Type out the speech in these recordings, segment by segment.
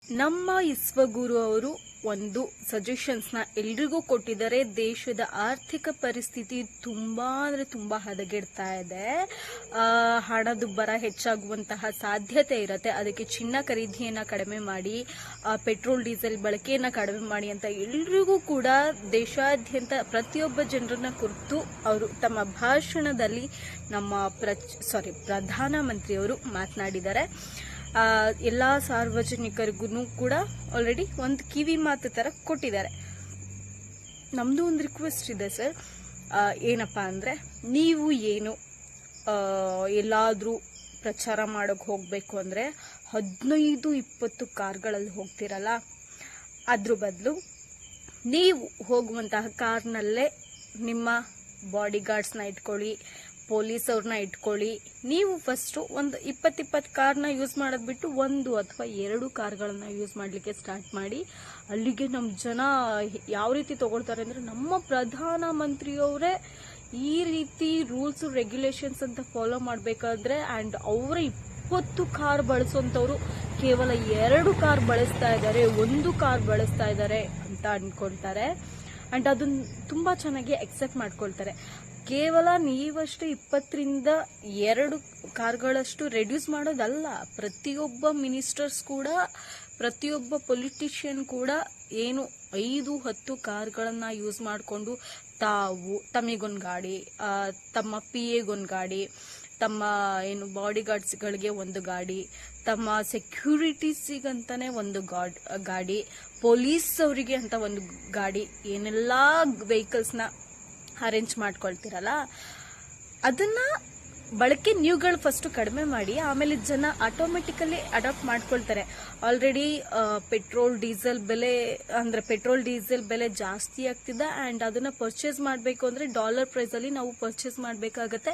ನಮ್ಮ ವಿಶ್ವಗುರು ಅವರು ಒಂದು ಸಜೆಷನ್ಸ್ನ ಎಲ್ರಿಗೂ ಕೊಟ್ಟಿದ್ದಾರೆ. ದೇಶದ ಆರ್ಥಿಕ ಪರಿಸ್ಥಿತಿ ತುಂಬಾ ಅಂದರೆ ತುಂಬ ಹದಗೆಡ್ತಾ ಇದೆ. ಹಣದುಬ್ಬರ ಹೆಚ್ಚಾಗುವಂತಹ ಸಾಧ್ಯತೆ ಇರುತ್ತೆ. ಅದಕ್ಕೆ ಚಿನ್ನ ಖರೀದಿಯನ್ನು ಕಡಿಮೆ ಮಾಡಿ, ಪೆಟ್ರೋಲ್ ಡೀಸೆಲ್ ಬಳಕೆಯನ್ನು ಕಡಿಮೆ ಮಾಡಿ ಅಂತ ಎಲ್ರಿಗೂ ಕೂಡ ದೇಶಾದ್ಯಂತ ಪ್ರತಿಯೊಬ್ಬ ಜನರನ್ನ ಕುರಿತು ಅವರು ತಮ್ಮ ಭಾಷಣದಲ್ಲಿ ಪ್ರಧಾನಮಂತ್ರಿಯವರು ಮಾತನಾಡಿದ್ದಾರೆ. ಎಲ್ಲ ಸಾರ್ವಜನಿಕರಿಗೂ ಕೂಡ ಆಲ್ರೆಡಿ ಒಂದು ಕಿವಿ ಮಾತು ಥರ ಕೊಟ್ಟಿದ್ದಾರೆ. ನಮ್ಮದು ಒಂದು ರಿಕ್ವೆಸ್ಟ್ ಇದೆ ಸರ್. ಏನಪ್ಪ ಅಂದರೆ, ನೀವು ಏನು ಎಲ್ಲಾದರೂ ಪ್ರಚಾರ ಮಾಡೋಕ್ಕೆ ಹೋಗಬೇಕು ಅಂದರೆ 15-20 ಕಾರ್ಗಳಲ್ಲಿ ಹೋಗ್ತಿರಲ್ಲ, ಅದ್ರ ಬದಲು ನೀವು ಹೋಗುವಂತಹ ಕಾರ್ನಲ್ಲೇ ನಿಮ್ಮ ಬಾಡಿ ಗಾರ್ಡ್ಸ್ನ ಇಟ್ಕೊಳ್ಳಿ, ಪೊಲೀಸ್ ಅವ್ರನ್ನ ಇಟ್ಕೊಳ್ಳಿ. ನೀವು ಫಸ್ಟು ಒಂದು 20 ಕಾರ್ನ ಯೂಸ್ ಮಾಡೋದು ಬಿಟ್ಟು 1 ಅಥವಾ 2 ಕಾರ್ಗಳನ್ನ ಯೂಸ್ ಮಾಡಲಿಕ್ಕೆ ಸ್ಟಾರ್ಟ್ ಮಾಡಿ. ಅಲ್ಲಿಗೆ ನಮ್ಮ ಜನ ಯಾವ ರೀತಿ ತಗೊಳ್ತಾರೆ ಅಂದರೆ, ನಮ್ಮ ಪ್ರಧಾನಮಂತ್ರಿಯವರೇ ಈ ರೀತಿ ರೂಲ್ಸ್ ರೆಗ್ಯುಲೇಷನ್ಸ್ ಅಂತ ಫಾಲೋ ಮಾಡಬೇಕಾದ್ರೆ ಆ್ಯಂಡ್ ಅವರ 20 ಕಾರ್ ಬಳಸುವಂಥವ್ರು ಕೇವಲ 2 ಕಾರ್ ಬಳಸ್ತಾ ಇದ್ದಾರೆ, 1 ಕಾರ್ ಬಳಸ್ತಾ ಇದ್ದಾರೆ ಅಂತ ಅಂದ್ಕೊಳ್ತಾರೆ. ಆ್ಯಂಡ್ ಅದನ್ನು ತುಂಬ ಚೆನ್ನಾಗಿ ಎಕ್ಸೆಪ್ಟ್ ಮಾಡ್ಕೊಳ್ತಾರೆ. ಕೇವಲ ನೀವಷ್ಟು 20ರಿಂದ 2 ಕಾರ್ಗಳಷ್ಟು ರೆಡ್ಯೂಸ್ ಮಾಡೋದಲ್ಲ, ಪ್ರತಿಯೊಬ್ಬ ಮಿನಿಸ್ಟರ್ಸ್ ಕೂಡ, ಪ್ರತಿಯೊಬ್ಬ ಪೊಲಿಟಿಷಿಯನ್ ಕೂಡ ಏನು 5-10 ಕಾರ್ಗಳನ್ನು ಯೂಸ್ ಮಾಡಿಕೊಂಡು ತಾವು ತಮಗೊಂದು ಗಾಡಿ, ತಮ್ಮ PAಗೊಂದು ಗಾಡಿ, ತಮ್ಮ ಏನು ಬಾಡಿ ಗಾರ್ಡ್ಸ್ಗಳಿಗೆ ಒಂದು ಗಾಡಿ, ತಮ್ಮ ಸೆಕ್ಯೂರಿಟೀಸಿಗಂತಾನೆ ಒಂದು ಗಾಡಿ, ಪೊಲೀಸ್ ಅವರಿಗೆ ಅಂತ ಒಂದು ಗಾಡಿ, ಏನೆಲ್ಲ ವೆಹಿಕಲ್ಸ್ನ ಅರೇಂಜ್ ಮಾಡ್ಕೊಳ್ತಿರಲ್ಲ, ಅದನ್ನ ಬಳಕೆ ನೀವುಗಳು ಫಸ್ಟ್ ಕಡಿಮೆ ಮಾಡಿ. ಆಮೇಲೆ ಜನ ಆಟೋಮೆಟಿಕಲಿ ಅಡಾಪ್ಟ್ ಮಾಡ್ಕೊಳ್ತಾರೆ. ಆಲ್ರೆಡಿ ಪೆಟ್ರೋಲ್ ಡೀಸೆಲ್ ಬೆಲೆ ಜಾಸ್ತಿ ಆಗ್ತಿದೆ ಆ್ಯಂಡ್ ಅದನ್ನ ಪರ್ಚೇಸ್ ಮಾಡಬೇಕು ಅಂದರೆ ಡಾಲರ್ ಪ್ರೈಸಲ್ಲಿ ನಾವು ಪರ್ಚೇಸ್ ಮಾಡಬೇಕಾಗತ್ತೆ.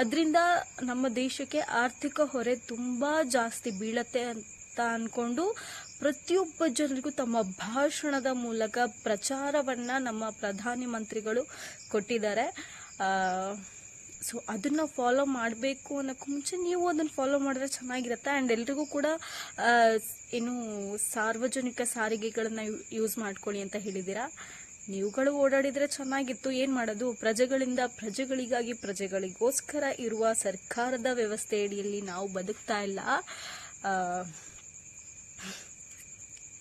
ಅದರಿಂದ ನಮ್ಮ ದೇಶಕ್ಕೆ ಆರ್ಥಿಕ ಹೊರೆ ತುಂಬ ಜಾಸ್ತಿ ಬೀಳತ್ತೆ ಅಂತ ಅಂದ್ಕೊಂಡು ಪ್ರತಿಯೊಬ್ಬ ಜನರಿಗೂ ತಮ್ಮ ಭಾಷಣದ ಮೂಲಕ ಪ್ರಚಾರವನ್ನು ನಮ್ಮ ಪ್ರಧಾನಿ ಮಂತ್ರಿಗಳು ಕೊಟ್ಟಿದ್ದಾರೆ. ಸೊ ಅದನ್ನು ಫಾಲೋ ಮಾಡಬೇಕು ಅನ್ನೋಕ್ಕೂ ಮುಂಚೆ ನೀವು ಅದನ್ನು ಫಾಲೋ ಮಾಡಿದ್ರೆ ಚೆನ್ನಾಗಿರುತ್ತೆ. ಆ್ಯಂಡ್ ಎಲ್ರಿಗೂ ಕೂಡ ಏನು ಸಾರ್ವಜನಿಕ ಸಾರಿಗೆಗಳನ್ನು ಯೂಸ್ ಮಾಡ್ಕೊಳ್ಳಿ ಅಂತ ಹೇಳಿದ್ದೀರಾ. ನೀವುಗಳು ಓಡಾಡಿದರೆ ಚೆನ್ನಾಗಿತ್ತು. ಏನು ಮಾಡೋದು, ಪ್ರಜೆಗಳಿಂದ ಪ್ರಜೆಗಳಿಗಾಗಿ ಪ್ರಜೆಗಳಿಗೋಸ್ಕರ ಇರುವ ಸರ್ಕಾರದ ವ್ಯವಸ್ಥೆ ಅಡಿಯಲ್ಲಿ ನಾವು ಬದುಕ್ತಾ ಇಲ್ಲ.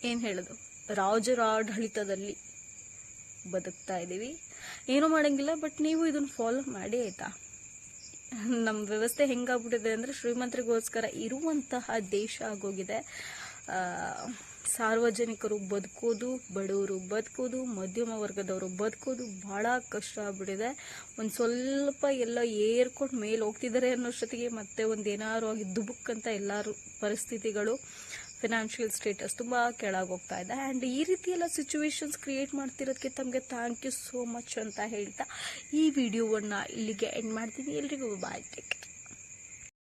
ಏನು ಹೇಳೋದು, ರಾಜರ ಆಡಳಿತದಲ್ಲಿ ಬದುಕ್ತಾ ಇದ್ದೀವಿ. ಏನೂ ಮಾಡೋಂಗಿಲ್ಲ. ಬಟ್ ನೀವು ಇದನ್ನು ಫಾಲೋ ಮಾಡಿ ಆಯಿತಾ. ನಮ್ಮ ವ್ಯವಸ್ಥೆ ಹೆಂಗಾಗ್ಬಿಟ್ಟಿದೆ ಅಂದರೆ, ಶ್ರೀಮಂತರಿಗೋಸ್ಕರ ಇರುವಂತಹ ದೇಶ ಆಗೋಗಿದೆ. ಸಾರ್ವಜನಿಕರು ಬದುಕೋದು, ಬಡವರು ಬದುಕೋದು, ಮಧ್ಯಮ ವರ್ಗದವರು ಬದುಕೋದು ಭಾಳ ಕಷ್ಟ ಆಗ್ಬಿಟ್ಟಿದೆ. ಒಂದು ಸ್ವಲ್ಪ ಎಲ್ಲ ಏರ್ಕೊಂಡು ಮೇಲೆ ಹೋಗ್ತಿದ್ದಾರೆ ಅನ್ನೋಷ್ಟೊತ್ತಿಗೆ ಮತ್ತೆ ಒಂದು ಏನಾರು ಆಗಿ ದುಬುಕ್ಕಂತ ಎಲ್ಲರೂ ಪರಿಸ್ಥಿತಿಗಳು, ಫಿನಾನ್ಷಿಯಲ್ ಸ್ಟೇಟಸ್ ತುಂಬ ಕೆಳಗೋಗ್ತಾ ಇದೆ. ಆ್ಯಂಡ್ ಈ ರೀತಿ ಎಲ್ಲ ಸಿಚುವೇಶನ್ಸ್ ಕ್ರಿಯೇಟ್ ಮಾಡ್ತಿರೋದಕ್ಕೆ ತಮಗೆ ಥ್ಯಾಂಕ್ ಯು ಸೋ ಮಚ್ ಅಂತ ಹೇಳ್ತಾ ಈ ವಿಡಿಯೋವನ್ನು ಇಲ್ಲಿಗೆ ಎಂಡ್ ಮಾಡ್ತೀನಿ. ಎಲ್ರಿಗೂ ಬಾಯ್, ಟೇಕ್ ಕೇರ್.